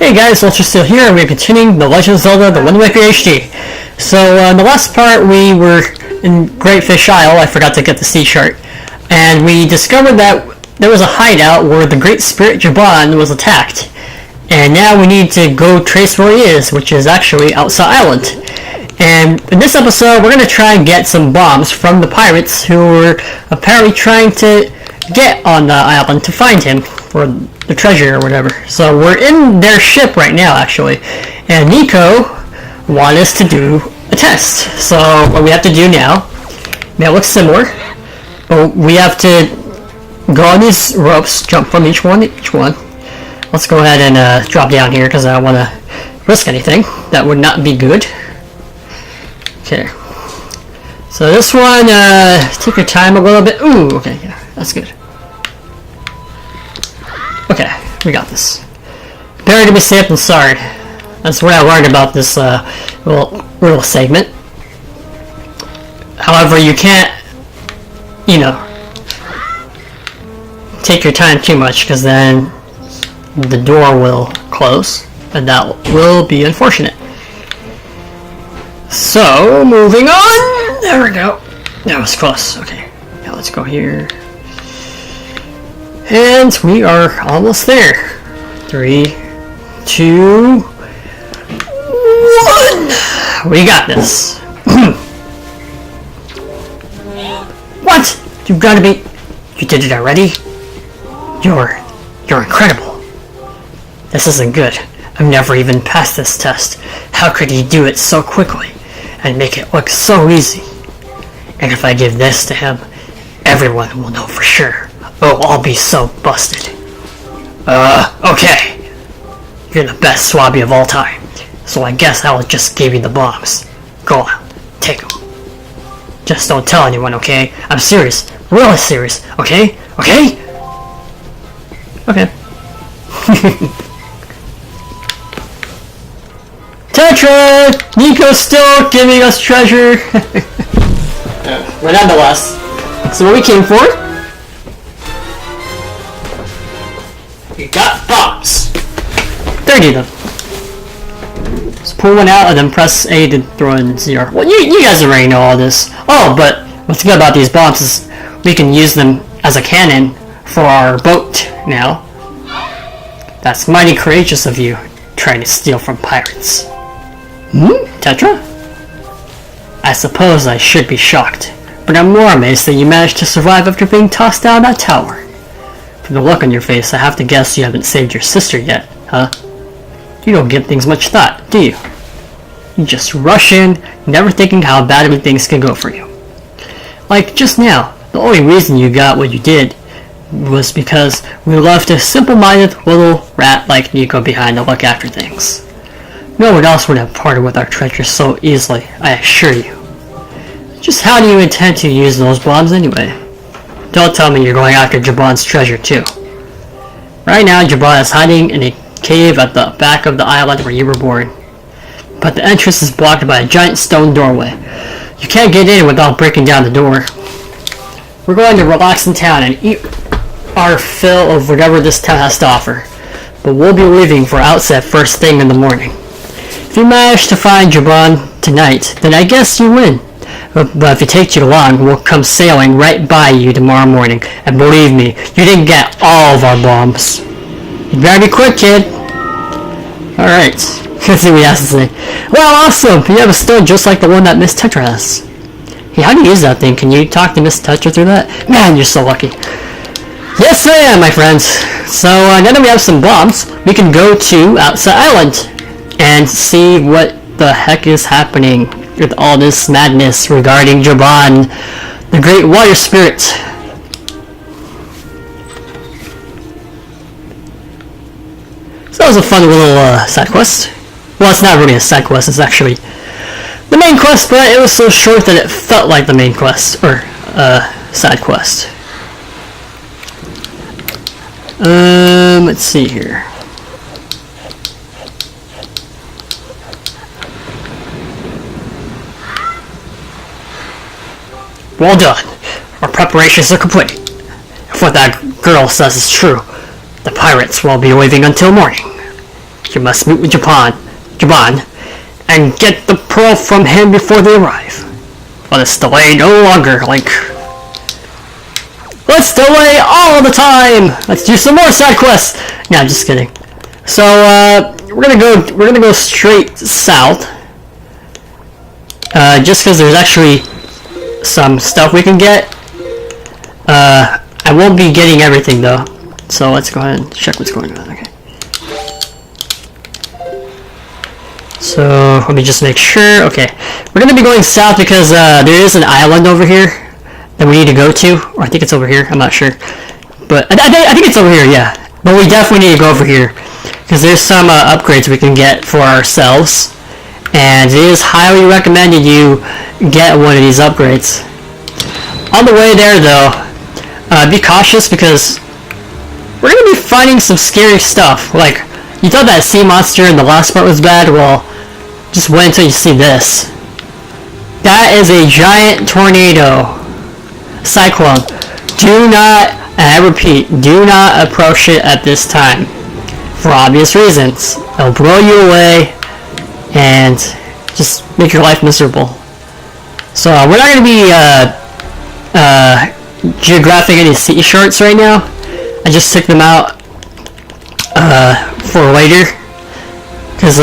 Hey guys, Ultrasteel here, and we're continuing The Legend of Zelda: The Wind Waker HD. So, in the last part, we were in Great Fish Isle. I forgot to get the sea chart. And we discovered that there was a hideout where the Great Spirit Jaban was attacked. And now we need to go trace where he is, which is actually outside Island. And in this episode, we're going to try and get some bombs from the pirates who were apparently trying to get on the island to find him, or the treasure or whatever. So we're in their ship right now, actually, and Nico wanted us to do a test. So what we have to do now, may look similar, but we have to go on these ropes, jump from each one. Let's go ahead and drop down here because I don't want to risk anything. That would not be good. Okay. So this one, take your time a little bit. Ooh, okay, yeah, that's good. Okay, we got this. Better to be safe than sorry. That's what I learned about this little segment. However, you can't, take your time too much, because then the door will close, and that will be unfortunate. So, moving on! There we go. That was close. Okay, now let's go here. And we are almost there. 3, 2, 1. We got this. What? You've got to be... You did it already? You're incredible. This isn't good. I've never even passed this test. How could he do it so quickly and make it look so easy? And if I give this to him, everyone will know for sure. Oh, I'll be so busted. Okay. You're the best swabby of all time. So I guess I'll just give you the bombs. Go on, take them. Just don't tell anyone, okay? I'm serious. Really serious, okay? Okay? Okay. Tetra! Nico's still giving us treasure! But nonetheless, so what we came for? We got bombs! 30 of them. Just pull one out and then press A to throw in 0. Well, you guys already know all this. Oh, but what's good about these bombs is we can use them as a cannon for our boat now. That's mighty courageous of you, trying to steal from pirates. Tetra? I suppose I should be shocked, but I'm more amazed that you managed to survive after being tossed down that tower. From the look on your face, I have to guess you haven't saved your sister yet, huh? You don't give things much thought, do you? You just rush in, never thinking how badly things can go for you. Like just now, the only reason you got what you did was because we left a simple-minded little rat like Nico behind to look after things. No one else would have parted with our treasure so easily, I assure you. Just how do you intend to use those bombs anyway? Don't tell me you're going after Jaban's treasure too. Right now, Jaban is hiding in a cave at the back of the island where you were born. But the entrance is blocked by a giant stone doorway. You can't get in without breaking down the door. We're going to relax in town and eat our fill of whatever this town has to offer. But we'll be leaving for outset first thing in the morning. If you manage to find Jaban tonight, then I guess you win. But if it takes you long, we'll come sailing right by you tomorrow morning. And believe me, you didn't get all of our bombs. You better be quick, kid. Alright. Let's see what he has to say. Well, awesome! You have a stone just like the one that Miss Tetra has. Hey, how do you use that thing? Can you talk to Miss Tetra through that? Man, you're so lucky. Yes, I am, my friends. So, now that we have some bombs, we can go to Outside Island and see what the heck is happening with all this madness regarding Jaban, the Great Water Spirit. So that was a fun little side quest. Well, it's not really a side quest, it's actually the main quest, but it was so short that it felt like the main quest, or side quest. Let's see here. Well done. Our preparations are complete. If what that girl says is true, the pirates will be leaving until morning. You must meet with Japan, and get the pearl from him before they arrive. But let's delay no longer, Link. Let's delay all the time! Let's do some more side quests! No, I'm just kidding. So, we're gonna go straight south. Just because there's actually some stuff we can get. I won't be getting everything though. So let's go ahead and check what's going on, okay. So, let me just make sure, okay. We're gonna be going south because, there is an island over here that we need to go to. Or I think it's over here, I'm not sure. But, I think it's over here, yeah. But we definitely need to go over here. Because there's some, upgrades we can get for ourselves. And it is highly recommended you get one of these upgrades. On the way there though, be cautious because we're going to be finding some scary stuff. Like, you thought that sea monster in the last part was bad? Well, just wait until you see this. That is a giant tornado. Cyclone. Do not, and I repeat, do not approach it at this time. For obvious reasons. It'll blow you away and just make your life miserable. So we're not going to be geographing any sea sharks right now. I just took them out for later. Because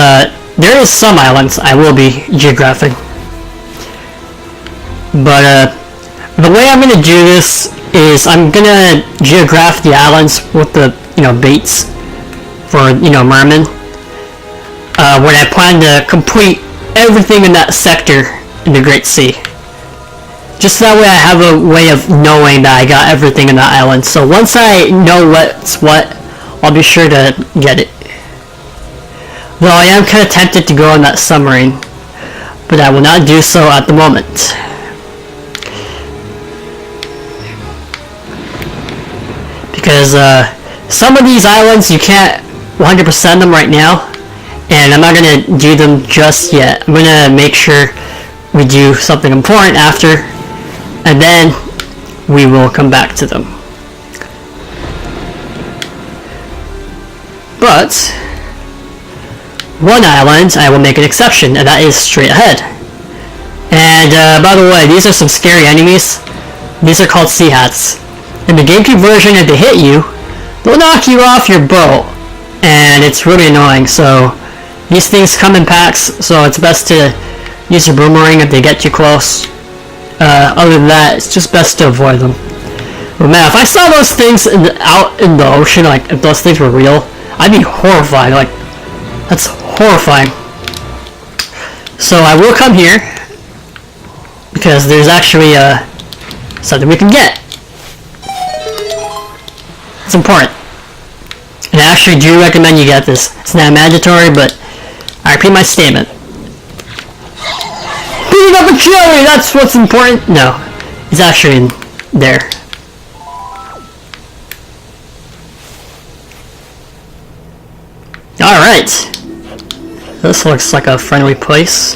there is some islands I will be geographing. But the way I'm going to do this is I'm going to geograph the islands with the, baits for, mermen. When I plan to complete everything in that sector in the Great Sea. Just that way I have a way of knowing that I got everything in that island. So once I know what's what, I'll be sure to get it. Though I am kind of tempted to go on that submarine, but I will not do so at the moment. Because some of these islands you can't 100% them right now. And I'm not going to do them just yet. I'm going to make sure we do something important after, and then we will come back to them. But one island I will make an exception, and that is straight ahead. And by the way, these are some scary enemies. These are called sea hats. In the GameCube version, if they hit you, they'll knock you off your boat, and it's really annoying. So these things come in packs, so it's best to use your boomerang if they get too close. Other than that, it's just best to avoid them. But man, if I saw those things out in the ocean, like if those things were real, I'd be horrified. Like, that's horrifying. So I will come here because there's actually something we can get. It's important. And I actually do recommend you get this. It's not mandatory, but I repeat my statement. Beating up a cherry! That's what's important! No. It's actually in there. Alright. This looks like a friendly place.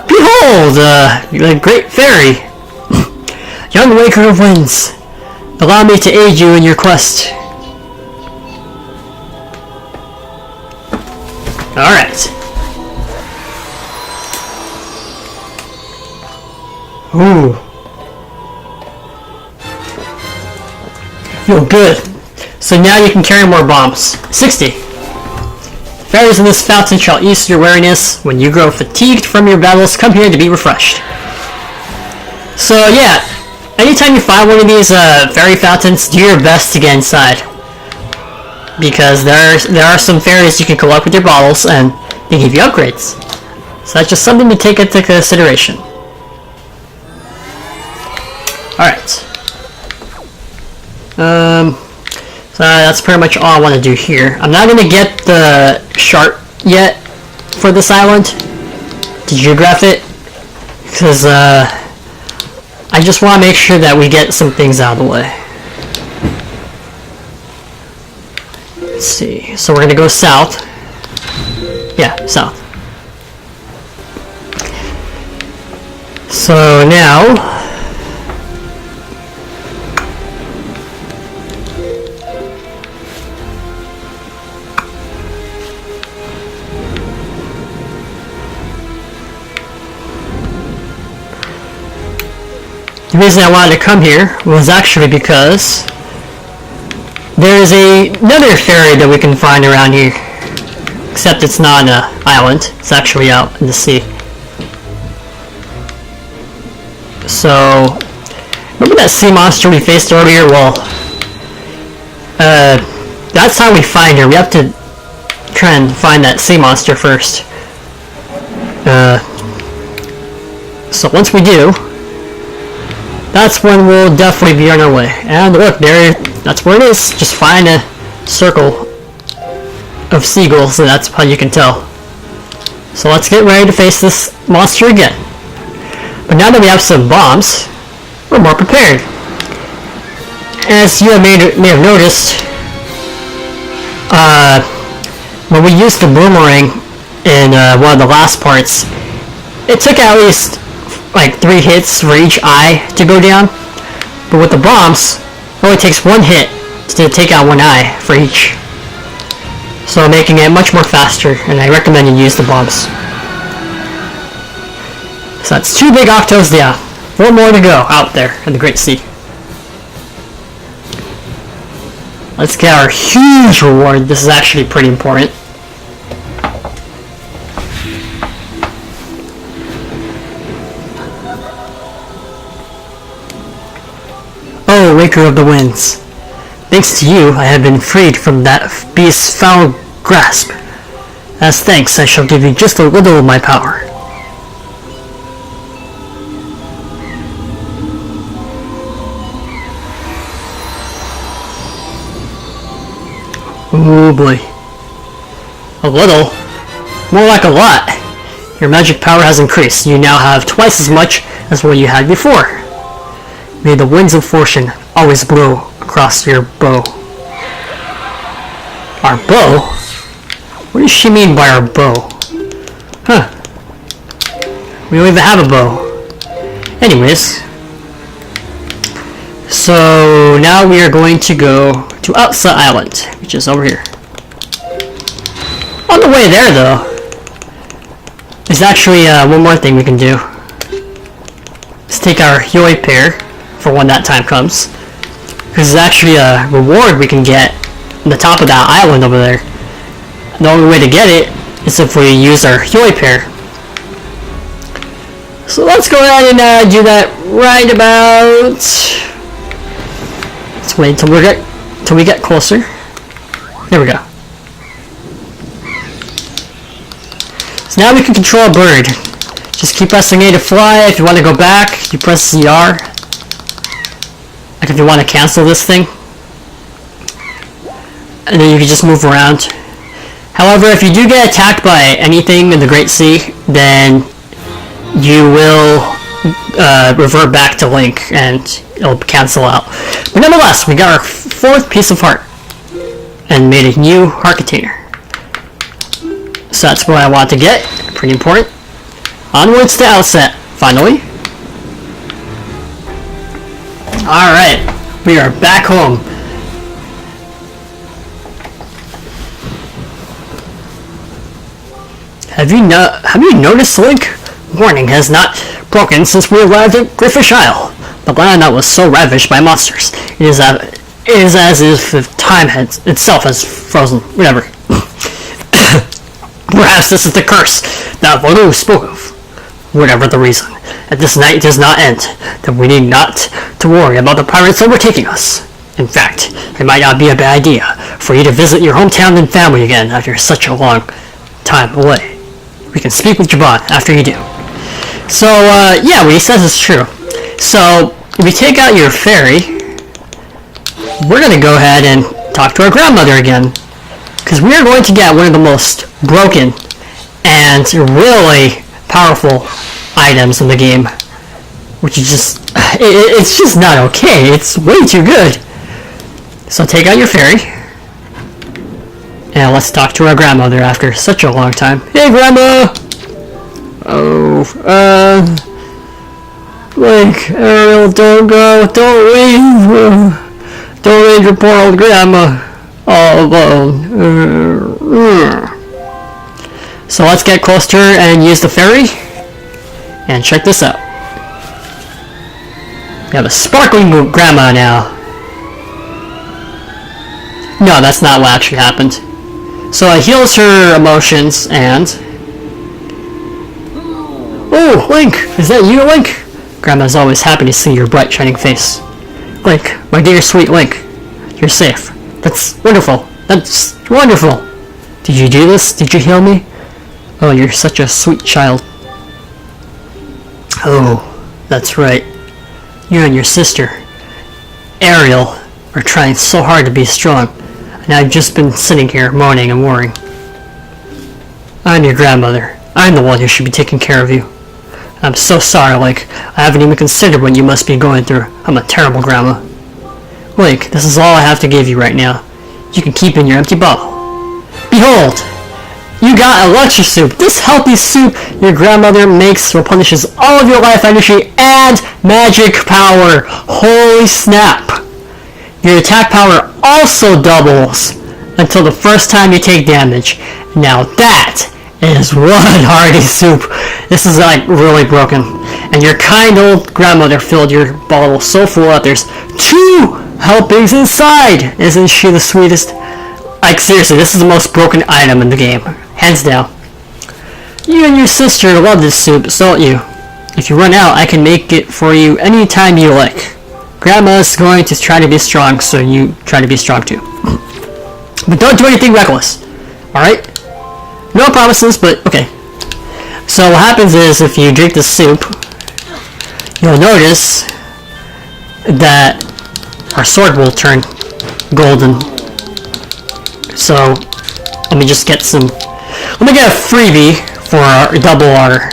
Behold! The Great Fairy! Young Waker of Winds, allow me to aid you in your quest. Alright. Ooh. Feel good. So now you can carry more bombs. 60. Fairies in this fountain shall ease your weariness. When you grow fatigued from your battles, come here to be refreshed. So yeah, anytime you find one of these fairy fountains, do your best to get inside. Because there are some fairies you can collect with your bottles, and they give you upgrades. So that's just something to take into consideration. Alright. So that's pretty much all I want to do here. I'm not going to get the shark yet for this island to geograph it, because I just want to make sure that we get some things out of the way. Let's see. So we're going to go south. Yeah, south. So now The reason I wanted to come here was actually because there is another ferry that we can find around here. Except it's not an island, it's actually out in the sea. So, remember that sea monster we faced earlier? Well, that's how we find her. We have to try and find that sea monster first. So once we do, that's when we'll definitely be on our way. And look, there, that's where it is. Just find a circle of seagulls, and that's how you can tell. So let's get ready to face this monster again. But now that we have some bombs, we're more prepared. As you may have noticed, when we used the boomerang in one of the last parts, it took at least like 3 hits for each eye to go down. But with the bombs, it only takes 1 hit to take out 1 eye for each. So making it much more faster, and I recommend you use the bombs. So that's 2 big octos down. 4 more to go out there in the Great Sea. Let's get our huge reward. This is actually pretty important. Oh, Waker of the Winds. Thanks to you, I have been freed from that beast's foul grasp. As thanks, I shall give you just a little of my power. Oh boy. A little? More like a lot. Your magic power has increased. You now have twice as much as what you had before. May the winds of fortune always blow across your bow. Our bow? What does she mean by our bow? Huh. We don't even have a bow. Anyways. So now we are going to go to Ultrasteel Island, which is over here. On the way there though, there's actually one more thing we can do. Let's take our Yoi pair for when that time comes. Because there's actually a reward we can get on the top of that island over there. The only way to get it is if we use our Yoi pair. So let's go ahead and do that right about... Let's wait till we get closer. There we go. So now we can control a bird. Just keep pressing A to fly. If you want to go back, you press CR. Like if you want to cancel this thing. And then you can just move around. However, if you do get attacked by anything in the Great Sea, then you will revert back to Link and it'll cancel out. But nonetheless, we got our 4th piece of heart and made a new heart container. So that's what I want to get. Pretty important. Onwards to Outset, finally. Alright, we are back home. Have you noticed, Link? Warning has not broken since we arrived at Griffish Isle. The land that was so ravaged by monsters. It is as if time itself has frozen. Whatever. Perhaps this is the curse that Voodoo spoke of. Whatever the reason, that this night does not end, that we need not to worry about the pirates overtaking us. In fact, it might not be a bad idea for you to visit your hometown and family again after such a long time away. We can speak with Jabon after you do. So, yeah, what he says is true. So, if we take out your fairy, we're going to go ahead and talk to our grandmother again. Because we are going to get one of the most broken and really powerful items in the game. Which is just, it's just not okay. It's way too good. So take out your fairy. And let's talk to our grandmother after such a long time. Hey, Grandma! Oh, Link, Ariel, don't go, don't leave. Don't leave your poor old grandma all alone. So let's get close to her and use the ferry. And check this out. We have a sparkling grandma now. No, that's not what actually happened. So it heals her emotions and... Oh, Link! Is that you, Link? Grandma's always happy to see your bright, shining face. Link, my dear sweet Link, you're safe. That's wonderful. That's wonderful. Did you do this? Did you heal me? Oh, you're such a sweet child. Oh, that's right. You and your sister, Ariel, are trying so hard to be strong, and I've just been sitting here moaning and worrying. I'm your grandmother. I'm the one who should be taking care of you. I'm so sorry, Link. I haven't even considered what you must be going through. I'm a terrible grandma. Link, this is all I have to give you right now. You can keep in your empty bottle. Behold! You got a luxury soup. This healthy soup your grandmother makes replenishes all of your life energy and magic power. Holy snap! Your attack power also doubles until the first time you take damage. Now that is one hearty soup. This is like really broken. And your kind old grandmother filled your bottle so full that there's 2 helpings inside. Isn't she the sweetest? Like seriously, this is the most broken item in the game. Hands down. You and your sister love this soup, don't you? If you run out, I can make it for you anytime you like. Grandma's going to try to be strong, so you try to be strong too. But don't do anything reckless. Alright? No promises, but okay. So what happens is, if you drink the soup, you'll notice that our sword will turn golden. So, let me just get some... Let me get a freebie for our double our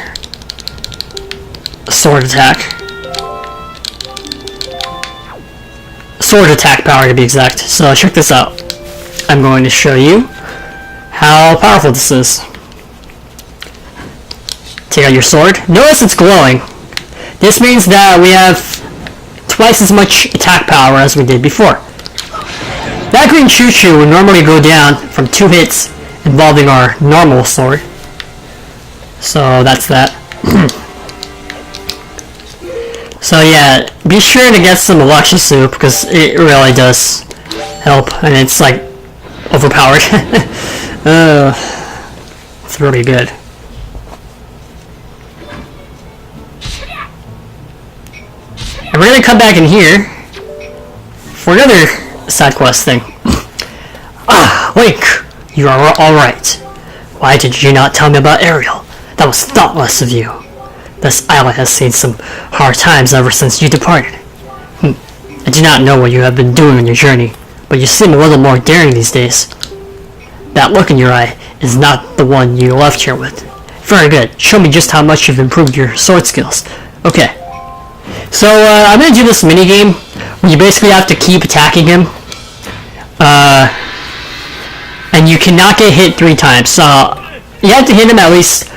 sword attack. Sword attack power to be exact. So check this out. I'm going to show you how powerful this is. Take out your sword. Notice it's glowing. This means that we have twice as much attack power as we did before. That green choo-choo would normally go down from 2 hits involving our normal sword. So that's that. So yeah, be sure to get some luxury soup because it really does help, and it's like overpowered. It's really good. And we're gonna come back in here for another side quest thing. Ah, Link, you are alright. Why did you not tell me about Ariel? That was thoughtless of you. This island has seen some hard times ever since you departed. I do not know what you have been doing on your journey, but you seem a little more daring these days. That look in your eye is not the one you left here with. Very good. Show me just how much you've improved your sword skills. Okay. So, I'm gonna do this minigame where you basically have to keep attacking him. And you cannot get hit 3 times. So, you have to hit him at least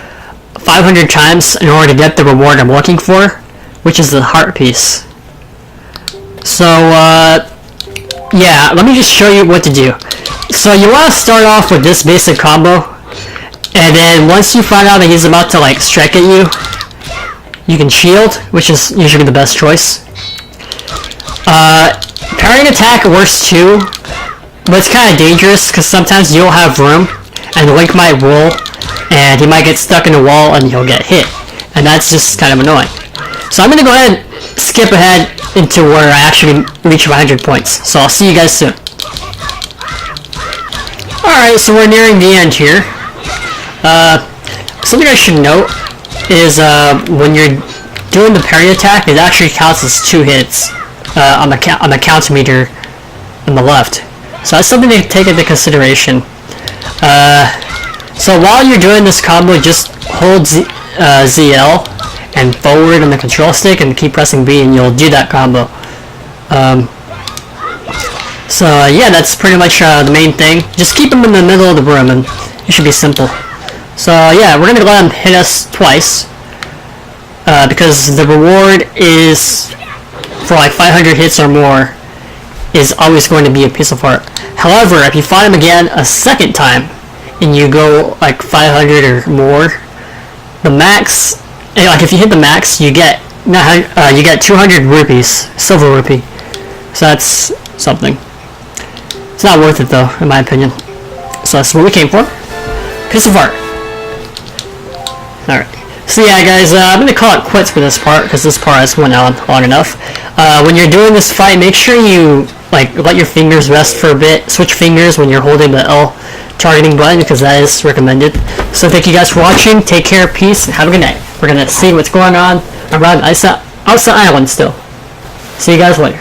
500 times in order to get the reward I'm looking for, which is the heart piece. So, yeah, let me just show you what to do. So, you want to start off with this basic combo, and then once you find out that he's about to, like, strike at you, you can shield, which is usually the best choice. Parrying attack works too, but it's kind of dangerous because sometimes you'll have room, and Link might roll, and he might get stuck in a wall and he'll get hit, and that's just kind of annoying. So I'm gonna go ahead and skip ahead into where I actually reach 100 points. So I'll see you guys soon. Alright, so we're nearing the end here. Something I should note is when you're doing the parry attack, it actually counts as 2 hits on the count meter on the left. So that's something to take into consideration. So while you're doing this combo, just hold ZL and forward on the control stick and keep pressing B and you'll do that combo. So yeah, that's pretty much the main thing. Just keep him in the middle of the room and it should be simple. So yeah, we're gonna let him hit us twice. Because the reward is, for like 500 hits or more, is always going to be a piece of heart. However, if you fight him again a second time, and you go like 500 or more, the max, like if you hit the max, you get you get 200 rupees, silver rupee. So that's something. It's not worth it though, in my opinion. So that's what we came for. Piece of art. Alright. So yeah guys, I'm going to call it quits for this part, because this part has went on long enough. When you're doing this fight, make sure you let your fingers rest for a bit. Switch fingers when you're holding the L targeting button, because that is recommended. So thank you guys for watching, take care, peace, and have a good night. We're going to see what's going on around Outside Island still. See you guys later.